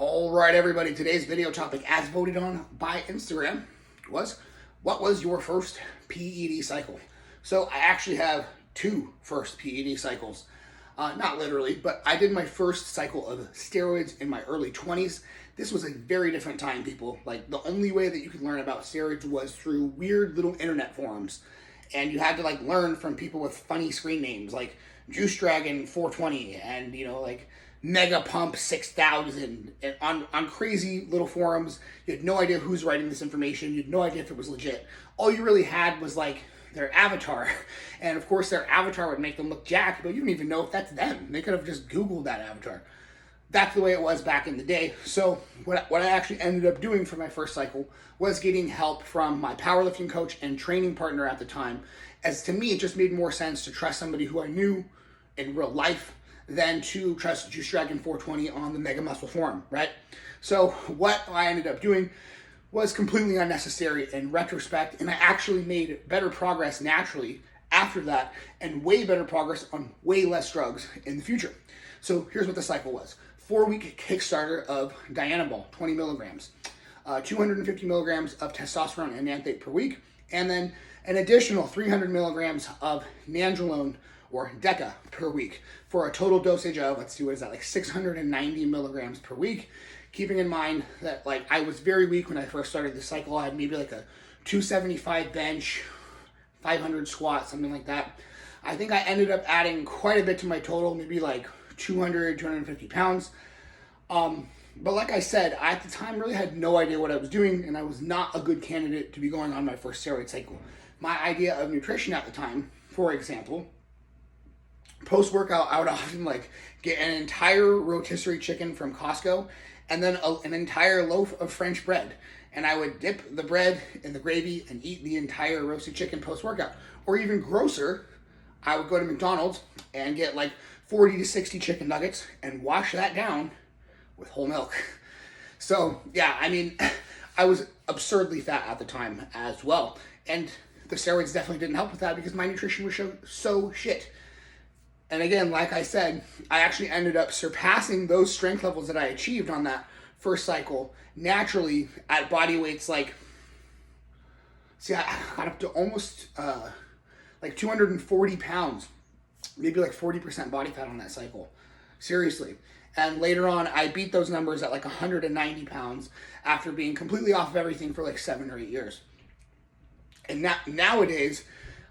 All right, everybody. Today's video topic, as voted on by Instagram, was what was your first PED cycle? So I actually have two first PED cycles. Not literally, but I did my first cycle of steroids in my early 20s. This was a very different time, people. Like, the only way that you could learn about steroids was through weird little internet forums. And you had to, like, learn from people with funny screen names, like Juice Dragon 420 and, like, Mega Pump 6000 and on crazy little forums. You had no idea who's writing this information. You had no idea if it was legit. All you really had was, like, their avatar. And of course their avatar would make them look jacked, but you don't even know if that's them. They could have just Googled that avatar. That's the way it was back in the day. So what I actually ended up doing for my first cycle was getting help from my powerlifting coach and training partner at the time, as to me it just made more sense to trust somebody who I knew in real life than to trust Juice Dragon 420 on the Mega Muscle forum, right? So what I ended up doing was completely unnecessary in retrospect, and I actually made better progress naturally after that, and way better progress on way less drugs in the future. So here's what the cycle was. 4-week Kickstarter of Dianabol, 20 milligrams, 250 milligrams of testosterone and xanthate per week, and then an additional 300 milligrams of nandrolone or DECA per week, for a total dosage of, let's see, what is that, like 690 milligrams per week. Keeping in mind that, like, I was very weak when I first started the cycle. I had maybe like a 275 bench, 500 squat, something like that. I think I ended up adding quite a bit to my total, maybe like 200, 250 pounds. But like I said, I at the time really had no idea what I was doing, and I was not a good candidate to be going on my first steroid cycle. My idea of nutrition at the time, for example, post-workout, I would often like get an entire rotisserie chicken from Costco and then an entire loaf of French bread. And I would dip the bread in the gravy and eat the entire roasted chicken post-workout. Or even grosser, I would go to McDonald's and get like 40 to 60 chicken nuggets and wash that down with whole milk. So yeah, I mean, I was absurdly fat at the time as well. And the steroids definitely didn't help with that because my nutrition was so shit. And again, like I said, I actually ended up surpassing those strength levels that I achieved on that first cycle naturally at body weights like, see, I got up to almost like 240 pounds, maybe like 40% body fat on that cycle. Seriously. And later on, I beat those numbers at like 190 pounds after being completely off of everything for like 7 or 8 years. And nowadays,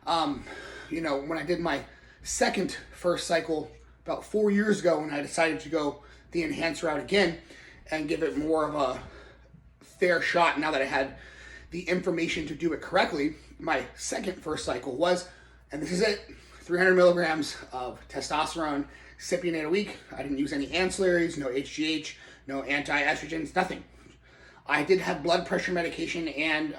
when I did my second first cycle about 4 years ago, when I decided to go the enhanced route again and give it more of a fair shot now that I had the information to do it correctly, my second first cycle was, and this is it, 300 milligrams of testosterone, cypionate a week. I didn't use any ancillaries, no HGH, no anti-estrogens, nothing. I did have blood pressure medication and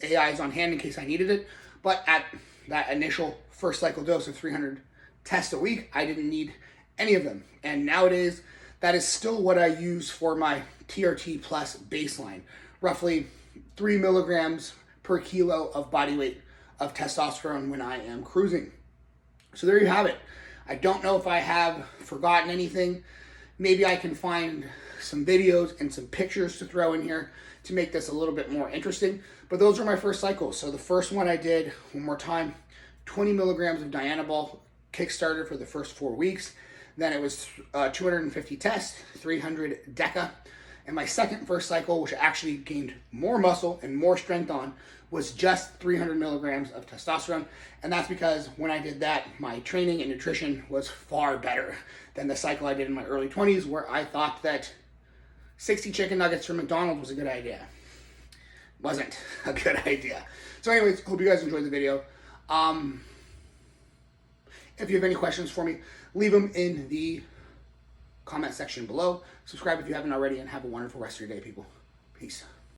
AIs on hand in case I needed it, but at that initial first cycle dose of 300 tests a week, I didn't need any of them. And nowadays, that is still what I use for my TRT plus baseline. Roughly 3 milligrams per kilo of body weight of testosterone when I am cruising. So there you have it. I don't know if I have forgotten anything. Maybe I can find some videos and some pictures to throw in here to make this a little bit more interesting. But those are my first cycles. So the first one I did, one more time, 20 milligrams of Dianabol Kickstarter for the first 4 weeks. Then it was 250 tests, 300 DECA. And my second first cycle, which I actually gained more muscle and more strength on, was just 300 milligrams of testosterone. And that's because when I did that, my training and nutrition was far better than the cycle I did in my early 20s, where I thought that 60 chicken nuggets from McDonald's was a good idea. Wasn't a good idea. So anyways, hope you guys enjoyed the video. If you have any questions for me, leave them in the comment section below. Subscribe if you haven't already, and have a wonderful rest of your day, people. Peace.